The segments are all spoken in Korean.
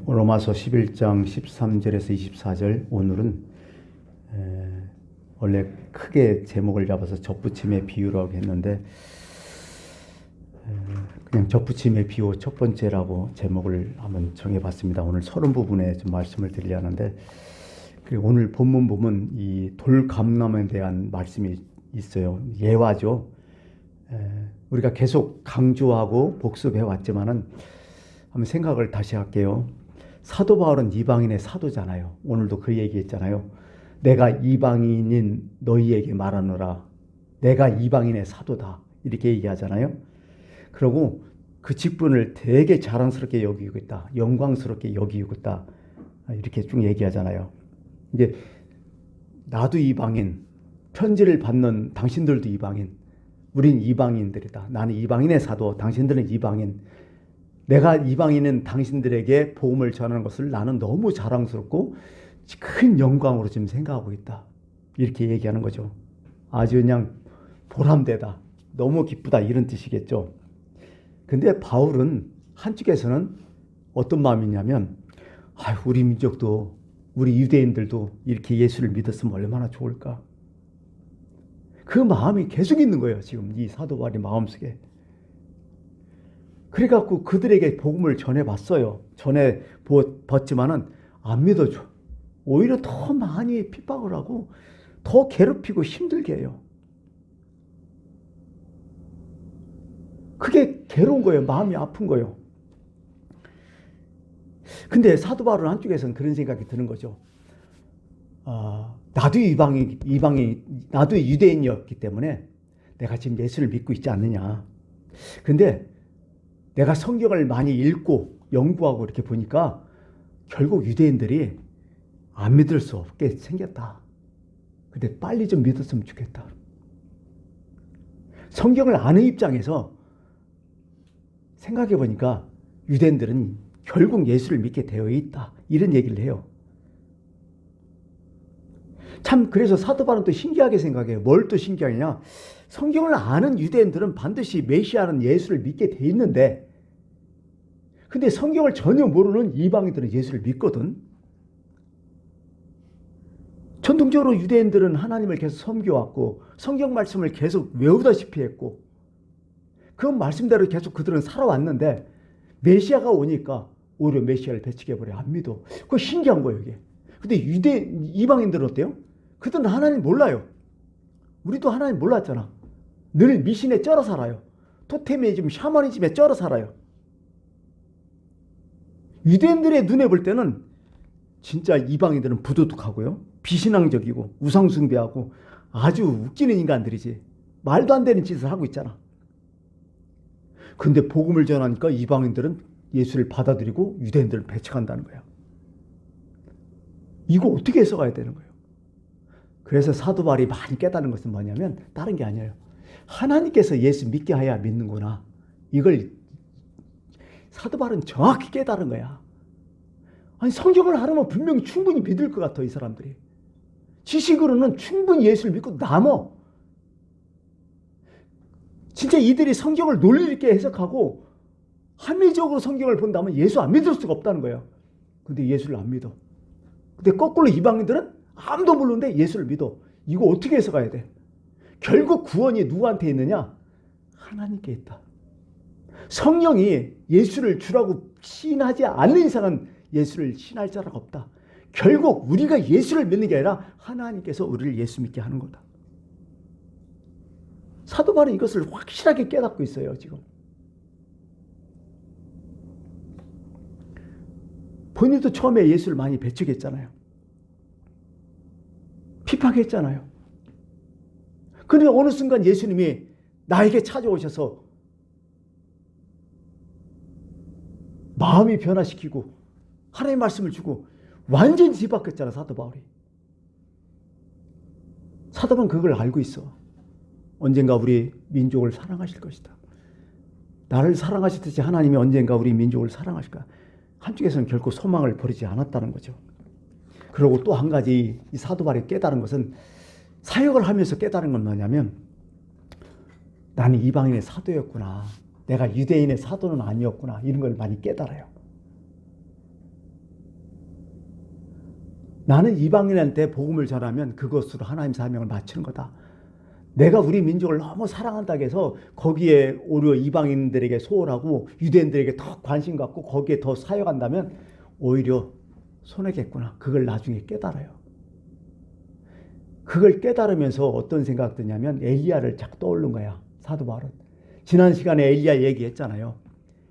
로마서 11장 13절에서 24절. 오늘은 원래 크게 제목을 잡아서 접붙임의 비유라고 했는데 그냥 접붙임의 비유 첫 번째라고 제목을 한번 정해봤습니다. 오늘 서론 부분에 좀 말씀을 드리려 하는데, 오늘 본문 보면 이 돌감람에 대한 말씀이 있어요. 예화죠. 우리가 계속 강조하고 복습해 왔지만은 한번 생각을 다시 할게요. 사도 바울은 이방인의 사도잖아요. 오늘도 그 얘기했잖아요. 내가 이방인인 너희에게 말하노라. 내가 이방인의 사도다. 이렇게 얘기하잖아요. 그리고 그 직분을 되게 자랑스럽게 여기고 있다. 영광스럽게 여기고 있다. 이렇게 쭉 얘기하잖아요. 이제 나도 이방인, 편지를 받는 당신들도 이방인, 우린 이방인들이다. 나는 이방인의 사도, 당신들은 이방인. 내가 이방인은 당신들에게 복음을 전하는 것을 나는 너무 자랑스럽고 큰 영광으로 지금 생각하고 있다. 이렇게 얘기하는 거죠. 아주 그냥 보람되다. 너무 기쁘다. 이런 뜻이겠죠. 근데 바울은 한쪽에서는 어떤 마음이냐면, 우리 민족도, 우리 유대인들도 이렇게 예수를 믿었으면 얼마나 좋을까. 그 마음이 계속 있는 거예요. 지금 이 사도 바울의 마음속에. 그래갖고 그들에게 복음을 전해봤어요. 전해봤지만은 안 믿어줘. 오히려 더 많이 핍박을 하고 더 괴롭히고 힘들게 해요. 그게 괴로운 거예요. 마음이 아픈 거예요. 근데 사도 바울 한쪽에서는 그런 생각이 드는 거죠. 나도 나도 유대인이었기 때문에 내가 지금 예수를 믿고 있지 않느냐. 근데 내가 성경을 많이 읽고 연구하고 이렇게 보니까 결국 유대인들이 안 믿을 수 없게 생겼다. 근데 빨리 좀 믿었으면 좋겠다. 성경을 아는 입장에서 생각해 보니까 유대인들은 결국 예수를 믿게 되어 있다. 이런 얘기를 해요. 참, 그래서 사도 바울은 또 신기하게 생각해요. 뭘 또 신기하냐? 성경을 아는 유대인들은 반드시 메시아는 예수를 믿게 돼 있는데, 근데 성경을 전혀 모르는 이방인들은 예수를 믿거든. 전통적으로 유대인들은 하나님을 계속 섬겨왔고 성경 말씀을 계속 외우다시피 했고 그 말씀대로 계속 그들은 살아왔는데, 메시아가 오니까 오히려 메시아를 배척해버려. 안 믿어. 그거 신기한 거예요, 이게. 근데 이방인들은 어때요? 그들은 하나님 몰라요. 우리도 하나님 몰랐잖아. 늘 미신에 쩔어 살아요. 토테미즘, 샤머니즘에 쩔어 살아요. 유대인들의 눈에 볼 때는 진짜 이방인들은 부도덕하고요, 비신앙적이고 우상숭배하고 아주 웃기는 인간들이지. 말도 안 되는 짓을 하고 있잖아. 근데 복음을 전하니까 이방인들은 예수를 받아들이고 유대인들을 배척한다는 거야. 이거 어떻게 해석해야 되는 거예요? 그래서 사도 바울이 많이 깨달은 것은 뭐냐면 다른 게 아니에요. 하나님께서 예수 믿게 하여야 믿는구나. 이걸 사도 바울은 정확히 깨달은 거야. 아니, 성경을 알으면 분명히 충분히 믿을 것 같아, 이 사람들이. 지식으로는 충분히 예수를 믿고 남어. 진짜 이들이 성경을 논리 있게 해석하고 합리적으로 성경을 본다면 예수 안 믿을 수가 없다는 거예요. 근데 예수를 안 믿어. 근데 거꾸로 이방인들은 아무도 모르는데 예수를 믿어. 이거 어떻게 해석해야 돼? 결국 구원이 누구한테 있느냐? 하나님께 있다. 성령이 예수를 주라고 시인하지 않는 이상은 예수를 신할 자가 없다. 결국 우리가 예수를 믿는 게 아니라 하나님께서 우리를 예수 믿게 하는 거다. 사도 바울은 이것을 확실하게 깨닫고 있어요, 지금. 본인도 처음에 예수를 많이 배척했잖아요. 핍박했잖아요. 그런데 어느 순간 예수님이 나에게 찾아오셔서 마음이 변화시키고 하나님의 말씀을 주고 완전히 뒤바뀌었잖아, 사도 바울이. 사도 바울은 그걸 알고 있어. 언젠가 우리 민족을 사랑하실 것이다. 나를 사랑하시듯이 하나님이 언젠가 우리 민족을 사랑하실 거야. 한쪽에서는 결코 소망을 버리지 않았다는 거죠. 그리고 또 한 가지 이 사도 바울이 깨달은 것은, 사역을 하면서 깨달은 건 뭐냐면, 나는 이방인의 사도였구나. 내가 유대인의 사도는 아니었구나. 이런 걸 많이 깨달아요. 나는 이방인한테 복음을 전하면 그것으로 하나님 사명을 마치는 거다. 내가 우리 민족을 너무 사랑한다고 해서 거기에 오히려 이방인들에게 소홀하고 유대인들에게 더 관심 갖고 거기에 더 사역한다면 오히려 손해겠구나. 그걸 나중에 깨달아요. 그걸 깨달으면서 어떤 생각 드냐면 엘리야를 자꾸 떠오른 거야. 사도 바울은. 지난 시간에 엘리야 얘기했잖아요.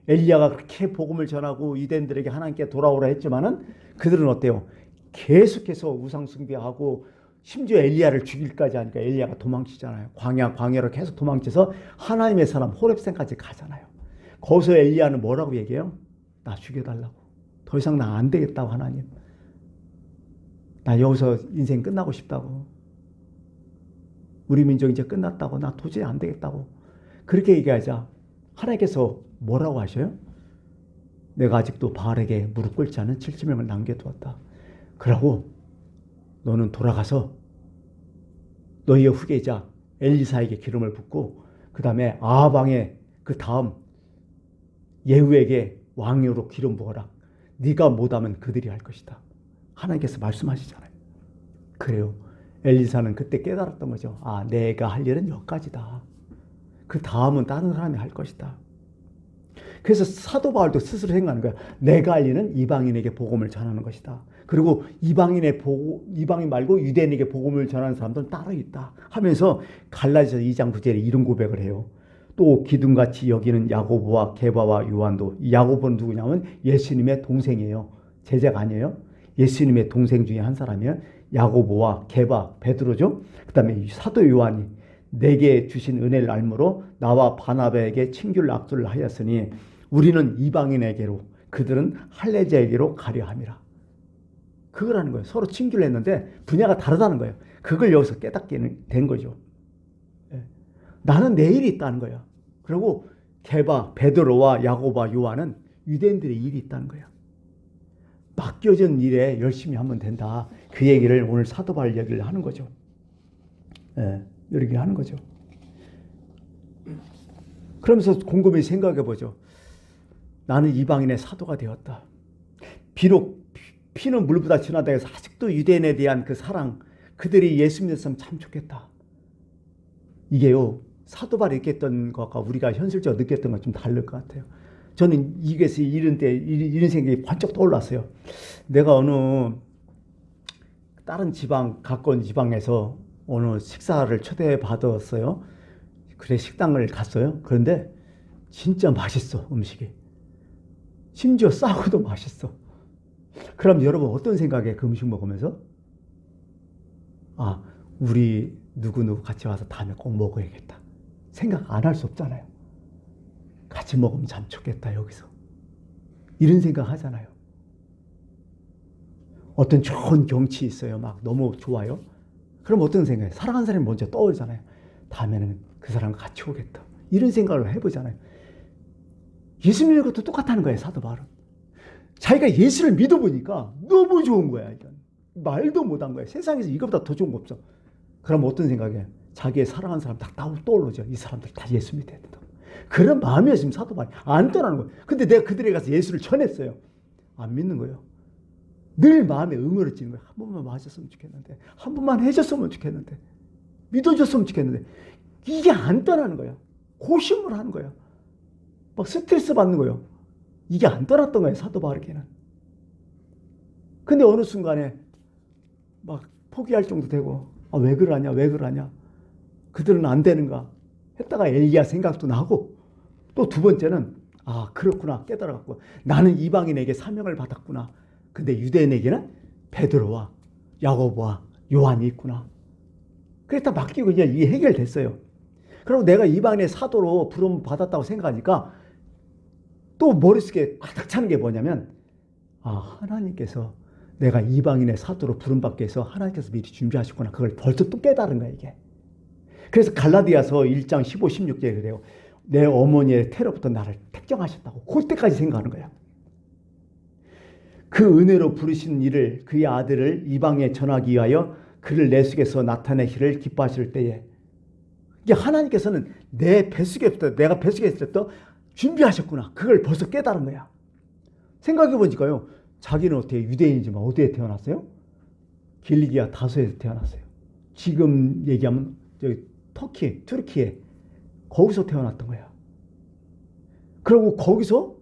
엘리야가 그렇게 복음을 전하고 유대인들에게 하나님께 돌아오라 했지만은 그들은 어때요? 계속해서 우상 숭배하고 심지어 엘리야를 죽일까지 하니까 엘리야가 도망치잖아요. 광야로 계속 도망쳐서 하나님의 사람 호렙산까지 가잖아요. 거기서 엘리야는 뭐라고 얘기해요? 나 죽여달라고. 더 이상 나 안 되겠다고 하나님. 나 여기서 인생 끝나고 싶다고. 우리 민족 이제 끝났다고. 나 도저히 안 되겠다고. 그렇게 얘기하자 하나님께서 뭐라고 하셔요? 내가 아직도 바알에게 무릎 꿇지 않은 70명을 남겨두었다. 그러고 너는 돌아가서 너희의 후계자 엘리사에게 기름을 붓고 그 다음에 아합왕의 그 다음 예후에게 왕으로 기름 부어라. 네가 못하면 그들이 할 것이다. 하나님께서 말씀하시잖아요. 그래요. 엘리사는 그때 깨달았던 거죠. 아, 내가 할 일은 여기까지다. 그 다음은 다른 사람이 할 것이다. 그래서 사도 바울도 스스로 생각하는 거야. 내가 할 일은 이방인에게 복음을 전하는 것이다. 그리고 이방인 말고 유대인에게 복음을 전하는 사람들은 따로 있다 하면서 갈라디아서 2장 9절에 이런 고백을 해요. 또 기둥같이 여기는 야고보와 게바와 요한도, 이 야고보는 누구냐면 예수님의 동생이에요. 제자가 아니에요. 예수님의 동생 중에 한 사람이에요. 야고보와 게바, 베드로죠. 그 다음에 사도 요한이 내게 주신 은혜를 알므로 나와 바나바에게 친귤 악수를 하였으니 우리는 이방인에게로 그들은 할례자에게로 가려 함이라. 그거라는 거예요. 서로 친교를 했는데 분야가 다르다는 거예요. 그걸 여기서 깨닫게 된 거죠. 나는 내 일이 있다는 거예요. 그리고 게바, 베드로와 야고보와 요한은 유대인들의 일이 있다는 거예요. 맡겨진 일에 열심히 하면 된다. 그 얘기를 오늘 사도 바울 얘기를 하는 거죠. 이렇게 하는 거죠. 그러면서 곰곰이 생각해 보죠. 나는 이방인의 사도가 되었다. 비록 피는 물보다 진하다 해서 아직도 유대인에 대한 그 사랑, 그들이 예수 믿었으면 참 좋겠다. 이게요, 사도 바울이 느꼈던 것과 우리가 현실적으로 느꼈던 건 좀 다를 것 같아요. 저는 이게서 이런 생각이 번쩍 떠올랐어요. 내가 어느 다른 지방, 가까운 지방에서 어느 식사를 초대받았어요. 그래 식당을 갔어요. 그런데 진짜 맛있어, 음식이. 심지어 싸고도 맛있어. 그럼 여러분 어떤 생각에 그 음식 먹으면서? 아, 우리 누구누구 같이 와서 다음에 꼭 먹어야겠다. 생각 안 할 수 없잖아요. 같이 먹으면 참 좋겠다, 여기서. 이런 생각 하잖아요. 어떤 좋은 경치 있어요. 막 너무 좋아요. 그럼 어떤 생각이에요? 사랑하는 사람이 먼저 떠오르잖아요. 다음에는 그 사람과 같이 오겠다. 이런 생각을 해보잖아요. 예수 믿는 것도 똑같다는 거예요, 사도 바울은. 자기가 예수를 믿어보니까 너무 좋은 거야. 이건. 말도 못한 거야. 세상에서 이거보다 더 좋은 거 없어. 그럼 어떤 생각이에요? 자기의 사랑하는 사람 딱 떠오르죠. 이 사람들 다 예수 믿어야 된다. 그런 마음이었으면 사도 바울이 안 떠나는 거예요. 근데 내가 그들에게 가서 예수를 전했어요. 안 믿는 거예요. 늘 마음에 응어려지는 거예요. 한 번만 맞았으면 좋겠는데, 한 번만 해줬으면 좋겠는데, 믿어줬으면 좋겠는데, 이게 안 떠나는 거예요. 고심을 하는 거예요. 막 스트레스 받는 거예요. 이게 안 떠났던 거예요, 사도 바울에게는. 근데 어느 순간에 막 포기할 정도 되고, 아, 왜 그러냐. 그들은 안 되는가 했다가 엘리야 생각도 나고, 또 두 번째는 아, 그렇구나 깨달아갖고 나는 이방인에게 사명을 받았구나. 근데 유대인에게는 베드로와 야고보와 요한이 있구나. 그래서 다 맡기고 그냥 이게 해결됐어요. 그리고 내가 이방인의 사도로 부름 받았다고 생각하니까 또 머릿속에 가득 차는 게 뭐냐면, 아, 하나님께서 내가 이방인의 사도로 부름받게 해서 하나님께서 미리 준비하셨구나. 그걸 벌써 또 깨달은 거야, 이게. 그래서 갈라디아서 1장 15, 16절에 그래요. 내 어머니의 태로부터 나를 택정하셨다고. 그때까지 생각하는 거야. 그 은혜로 부르신 이를, 그의 아들을 이방에 전하기 위하여 그를 내 속에서 나타내기를 기뻐하실 때에, 이게 하나님께서는 내 뱃속에부터, 내가 뱃속에 있을 때부터 준비하셨구나. 그걸 벌써 깨달은 거야. 생각해 보니까요, 자기는 어떻게 유대인이지만 어디에 태어났어요? 길리기아 다소에서 태어났어요. 지금 얘기하면 저기 터키, 튀르키예 거기서 태어났던 거야. 그리고 거기서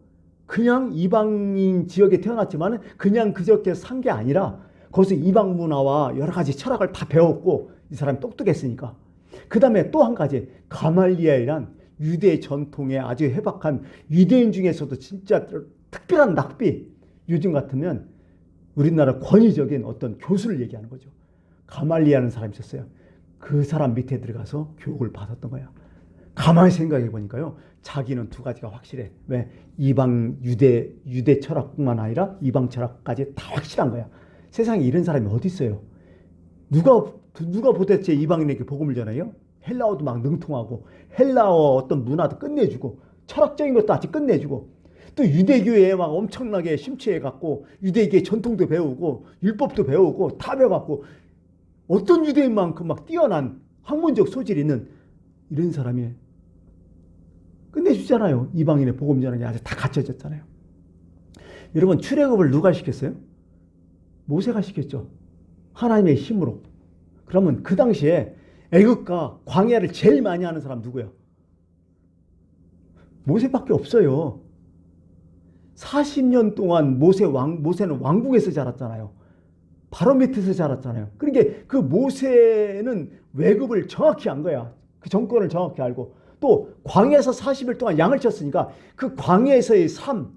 그냥 이방인 지역에 태어났지만 그냥 그저께 산 게 아니라 거기서 이방 문화와 여러 가지 철학을 다 배웠고 이 사람이 똑똑했으니까. 그 다음에 또 한 가지 가말리엘이란 유대 전통의 아주 해박한 유대인 중에서도 진짜 특별한 낙비. 요즘 같으면 우리나라 권위적인 어떤 교수를 얘기하는 거죠. 가말리엘이라는 사람이 있었어요. 그 사람 밑에 들어가서 교육을 받았던 거야. 가만히 생각해 보니까요. 자기는 두 가지가 확실해. 왜? 이방 유대 철학뿐만 아니라 이방 철학까지 다 확실한 거야. 세상에 이런 사람이 어디 있어요? 누가 도대체 이방인에게 복음을 전해요? 헬라어도 막 능통하고 헬라어 어떤 문화도 끝내주고 철학적인 것도 아주 끝내주고 또 유대교에 막 엄청나게 심취해갖고 유대교의 전통도 배우고 율법도 배우고 다 배워갖고 어떤 유대인만큼 막 뛰어난 학문적 소질이 있는 이런 사람이 끝내주잖아요. 이방인의 복음 전하기 아주 다 갖춰졌잖아요. 여러분 출애굽을 누가 시켰어요? 모세가 시켰죠. 하나님의 힘으로. 그러면 그 당시에 애국과 광야를 제일 많이 하는 사람 누구예요? 모세밖에 없어요. 40년 동안 모세는 왕궁에서 자랐잖아요. 바로 밑에서 자랐잖아요. 그러니까 그 모세는 외국을 정확히 안 거야. 그 정권을 정확히 알고 또 광야에서 40일 동안 양을 쳤으니까 그 광야에서의 삶,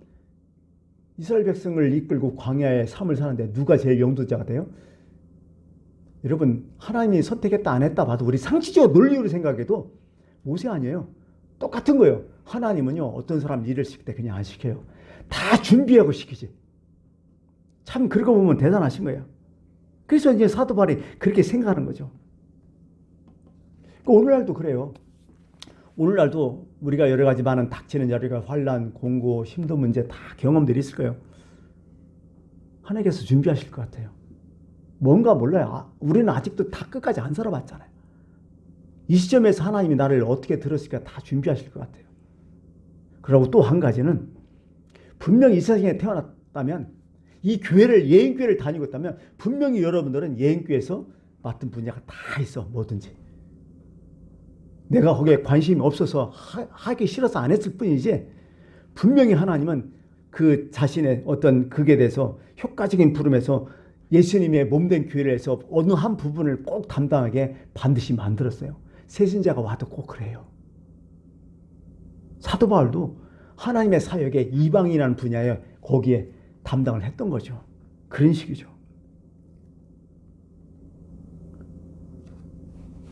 이스라엘 백성을 이끌고 광야의 삶을 사는데 누가 제일 영도자가 돼요? 여러분 하나님이 선택했다 안 했다 봐도 우리 상식적으로 논리로 생각해도 모세 아니에요. 똑같은 거예요. 하나님은요 어떤 사람 일을 시킬 때 그냥 안 시켜요. 다 준비하고 시키지. 참 그러고 보면 대단하신 거예요. 그래서 이제 사도 바울이 그렇게 생각하는 거죠. 오늘날도 그래요. 오늘날도 우리가 여러 가지 많은 닥치는 자리가 환난, 공고, 힘든 문제 다 경험들이 있을 거예요. 하나님께서 준비하실 것 같아요. 뭔가 몰라요. 우리는 아직도 다 끝까지 안 살아봤잖아요. 이 시점에서 하나님이 나를 어떻게 들었을까 다 준비하실 것 같아요. 그리고 또 한 가지는 분명히 이 세상에 태어났다면 이 교회를 예인교회를 다니고 있다면 분명히 여러분들은 예인교회에서 맡은 분야가 다 있어. 뭐든지. 내가 거기에 관심이 없어서 하기 싫어서 안 했을 뿐이지 분명히 하나님은 그 자신의 어떤 극에 대해서 효과적인 부름에서 예수님의 몸된 교회를 해서 어느 한 부분을 꼭 담당하게 반드시 만들었어요. 세신자가 와도 꼭 그래요. 사도 바울도 하나님의 사역에 이방이라는 분야에 거기에 담당을 했던 거죠. 그런 식이죠.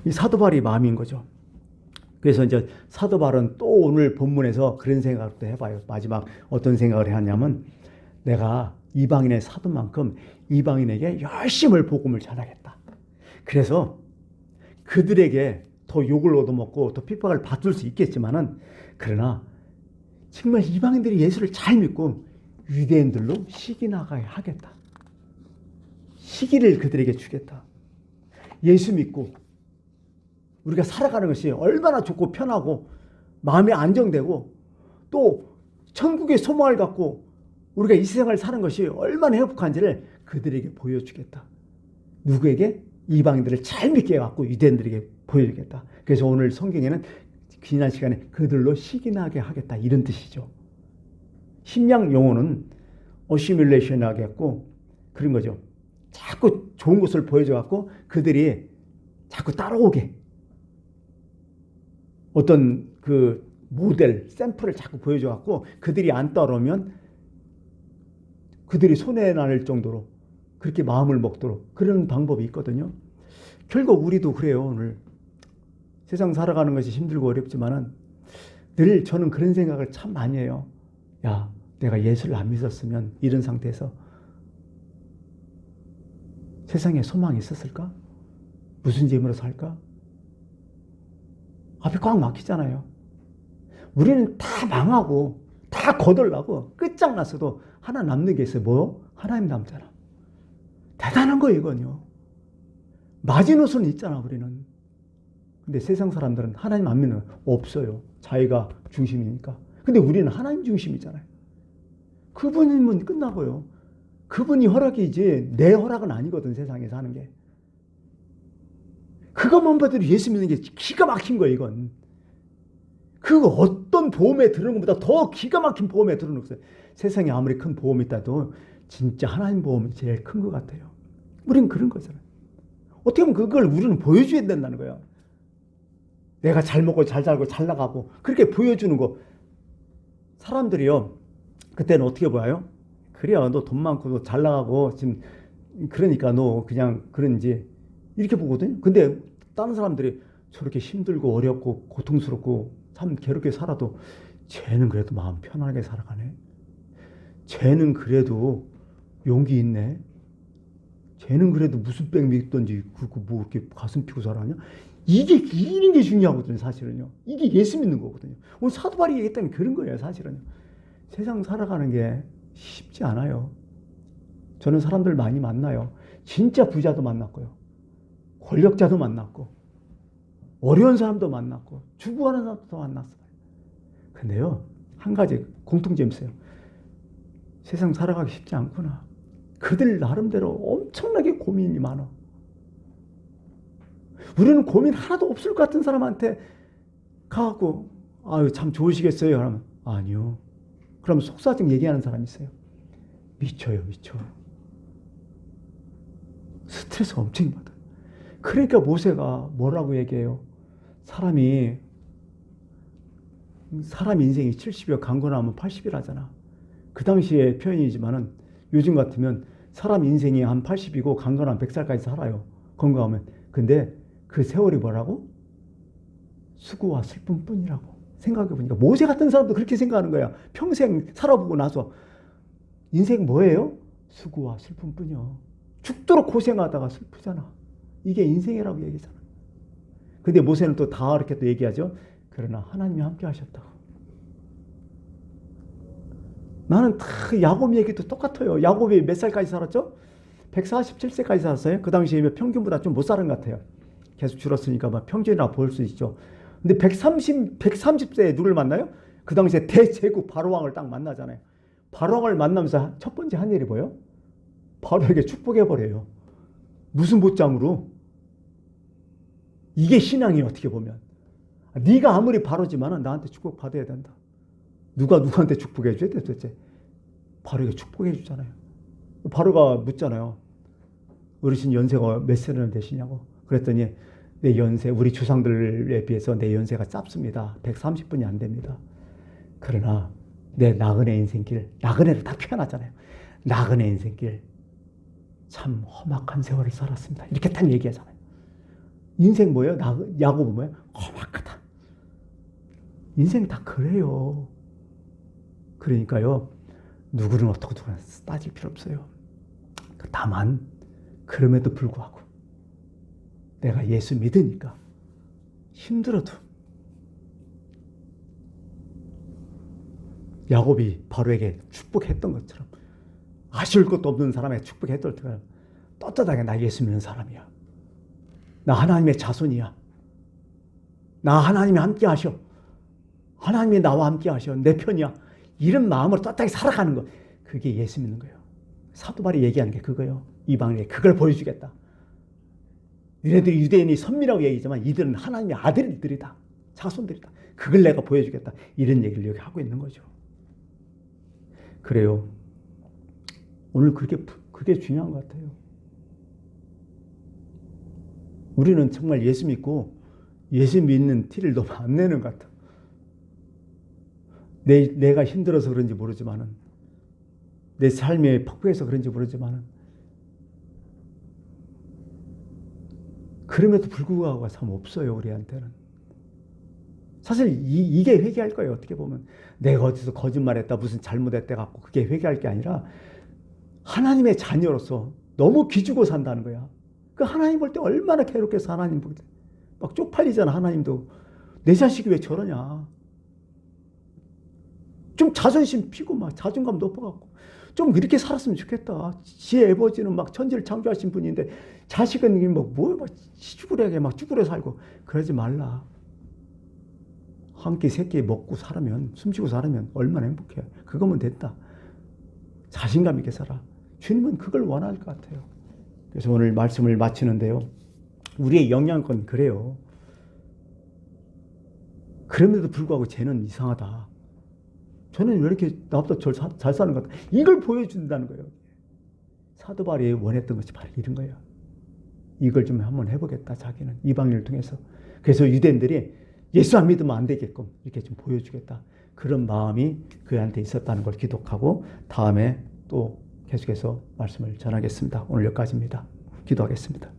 이 사도 바울의 마음인 거죠. 그래서 이제 사도 바울은 또 오늘 본문에서 그런 생각을 또 해봐요. 마지막 어떤 생각을 하냐면 내가 이방인의 사도만큼 이방인에게 열심히 복음을 전하겠다. 그래서 그들에게 더 욕을 얻어먹고 더 핍박을 받을 수 있겠지만은 그러나 정말 이방인들이 예수를 잘 믿고 유대인들로 시기나가게 하겠다. 시기를 그들에게 주겠다. 예수 믿고 우리가 살아가는 것이 얼마나 좋고 편하고 마음이 안정되고 또 천국의 소망을 갖고 우리가 이 세상을 사는 것이 얼마나 행복한지를 그들에게 보여주겠다. 누구에게? 이방인들을 잘 믿게 해갖고 유대인들에게 보여주겠다. 그래서 오늘 성경에는 지난 시간에 그들로 시기나게 하겠다 이런 뜻이죠. 심양 용어는 어시뮬레이션 하겠고 그런 거죠. 자꾸 좋은 것을 보여줘갖고 그들이 자꾸 따라오게 어떤 그 모델, 샘플을 자꾸 보여줘갖고 그들이 안 따라오면 그들이 손해날 정도로 그렇게 마음을 먹도록 그런 방법이 있거든요. 결국 우리도 그래요. 오늘 세상 살아가는 것이 힘들고 어렵지만은 늘 저는 그런 생각을 참 많이 해요. 야, 내가 예수를 안 믿었으면 이런 상태에서 세상에 소망이 있었을까? 무슨 짐으로 살까? 앞이 꽉 막히잖아요. 우리는 다 망하고 다 거덜나고 끝장났어도 하나 남는 게 있어요. 뭐요? 하나님 남잖아. 대단한 거예요, 이건요. 마지노선은 있잖아, 우리는. 근데 세상 사람들은 하나님 안 믿는 없어요. 자기가 중심이니까. 근데 우리는 하나님 중심이잖아요. 그분이면 끝나고요. 그분이 허락이지 내 허락은 아니거든, 세상에 사는 게. 그것만 봐도 예수 믿는 게 기가 막힌 거예요, 이건. 그 어떤 보험에 들어는 것보다 더 기가 막힌 보험에 들어는 없어요. 세상에 아무리 큰 보험이 있다도 진짜 하나님 보험이 제일 큰 것 같아요. 우리는 그런 거잖아요. 어떻게 보면 그걸 우리는 보여줘야 된다는 거예요. 내가 잘 먹고 잘 살고 잘 나가고 그렇게 보여주는 거. 사람들이요, 그때는 어떻게 봐요? 그래요, 너 돈 많고 너 잘 나가고 지금 그러니까 너 그냥 그런지 이렇게 보거든요. 근데 다른 사람들이 저렇게 힘들고 어렵고 고통스럽고 참 괴롭게 살아도 쟤는 그래도 마음 편하게 살아가네. 쟤는 그래도 용기 있네. 쟤는 그래도 무슨 백 믿던지 뭐 이렇게 가슴 피고 살아냐. 이런 게 중요하거든요, 사실은요. 이게 예수 믿는 거거든요. 오늘 사도 바울이 얘기했다는 그런 거예요, 사실은요. 세상 살아가는 게 쉽지 않아요. 저는 사람들 많이 만나요. 진짜 부자도 만났고요. 권력자도 만났고, 어려운 사람도 만났고, 죽어가는 사람도 만났어요. 근데요, 한 가지 공통점이 있어요. 세상 살아가기 쉽지 않구나. 그들 나름대로 엄청나게 고민이 많아. 우리는 고민 하나도 없을 것 같은 사람한테 가갖고, 아유, 참 좋으시겠어요? 그러면, 아니요. 그러면 속사정 얘기하는 사람이 있어요. 미쳐요, 미쳐. 스트레스 엄청 받아요. 그러니까 모세가 뭐라고 얘기해요? 사람 인생이 70여 강건하면 80이라잖아. 그 당시의 표현이지만은 요즘 같으면 사람 인생이 한 80이고 강건한 100살까지 살아요. 건강하면. 근데 그 세월이 뭐라고? 수고와 슬픔뿐이라고. 생각해보니까 모세 같은 사람도 그렇게 생각하는 거야. 평생 살아보고 나서 인생 뭐예요? 수고와 슬픔뿐이요. 죽도록 고생하다가 슬프잖아. 이게 인생이라고 얘기잖아. 근데 모세는 또 다 이렇게 또 얘기하죠. 그러나 하나님이 함께 하셨다고. 나는 다 야곱 얘기도 똑같아요. 야곱이 몇 살까지 살았죠? 147세까지 살았어요. 그 당시에 평균보다 좀 못 사는 것 같아요. 계속 줄었으니까 막 평균이라 볼 수 있죠. 근데 130세에 누굴 만나요? 그 당시에 대제국 바로왕을 딱 만나잖아요. 바로왕을 만나면서 첫 번째 한 일이 뭐예요? 바로에게 축복해버려요. 무슨 보장으로? 이게 신앙이에요, 어떻게 보면. 네가 아무리 바로지만은 나한테 축복받아야 된다. 누가 누구한테 축복해줘야 돼 도대체? 바로에게 축복해주잖아요. 바로가 묻잖아요. 어르신 연세가 몇 세나 되시냐고. 그랬더니 내 연세, 우리 조상들에 비해서 내 연세가 짧습니다. 130분이 안 됩니다. 그러나 내 나그네 인생길, 나그네를 다 표현하잖아요. 나그네 인생길, 참 험악한 세월을 살았습니다. 이렇게 딱 얘기하잖아요. 인생 뭐예요? 야곱은 뭐예요? 험악하다. 인생 다 그래요. 그러니까요, 누구는 어떻고 누구는 따질 필요 없어요. 다만 그럼에도 불구하고 내가 예수 믿으니까 힘들어도 야곱이 바로에게 축복했던 것처럼 아쉬울 것도 없는 사람에게 축복했던 것처럼 떳떳하게 나 예수 믿는 사람이야. 나 하나님의 자손이야. 나 하나님이 함께 하셔. 하나님이 나와 함께 하셔. 내 편이야. 이런 마음으로 떳떳하게 살아가는 거. 그게 예수 믿는 거예요. 사도 바울이 얘기하는 게 그거예요. 이방인에게 그걸 보여주겠다. 너희들이 유대인이 선미라고 얘기하지만 이들은 하나님의 아들들이다. 자손들이다. 그걸 내가 보여주겠다. 이런 얘기를 여기 하고 있는 거죠. 그래요. 오늘 그게 중요한 것 같아요. 우리는 정말 예수 믿고 예수 믿는 티를 너무 안 내는 것 같아. 내가 힘들어서 그런지 모르지만은, 내 삶에 퍽퍽해서 그런지 모르지만은, 그럼에도 불구하고 참 없어요, 우리한테는. 사실 이게 회개할 거예요, 어떻게 보면. 내가 어디서 거짓말했다, 무슨 잘못했다 갖고 그게 회개할 게 아니라 하나님의 자녀로서 너무 기죽어 산다는 거야. 그 하나님 볼 때 얼마나 괴롭게서 하나님 볼 때 막 쪽팔리잖아. 하나님도 내 자식이 왜 저러냐. 좀 자존심 피고 막 자존감 높아갖고 좀 이렇게 살았으면 좋겠다. 지의 아버지는 막 천지를 창조하신 분인데 자식은 막 쭈그레게 막 쭈그려 살고 그러지 말라. 한 끼 세 끼 먹고 살으면, 숨쉬고 살으면 얼마나 행복해. 그거면 됐다. 자신감 있게 살아. 주님은 그걸 원할 것 같아요. 그래서 오늘 말씀을 마치는데요. 우리의 영향권 그래요. 그럼에도 불구하고 쟤는 이상하다. 저는 왜 이렇게 나보다 잘 사는 것 같다. 이걸 보여준다는 거예요. 사도 바울이 원했던 것이 바로 이런 거예요. 이걸 좀 한번 해보겠다. 자기는 이방인을 통해서. 그래서 유대인들이 예수 안 믿으면 안 되게끔 이렇게 좀 보여주겠다. 그런 마음이 그한테 있었다는 걸 기독하고 다음에 또 계속해서 말씀을 전하겠습니다. 오늘 여기까지입니다. 기도하겠습니다.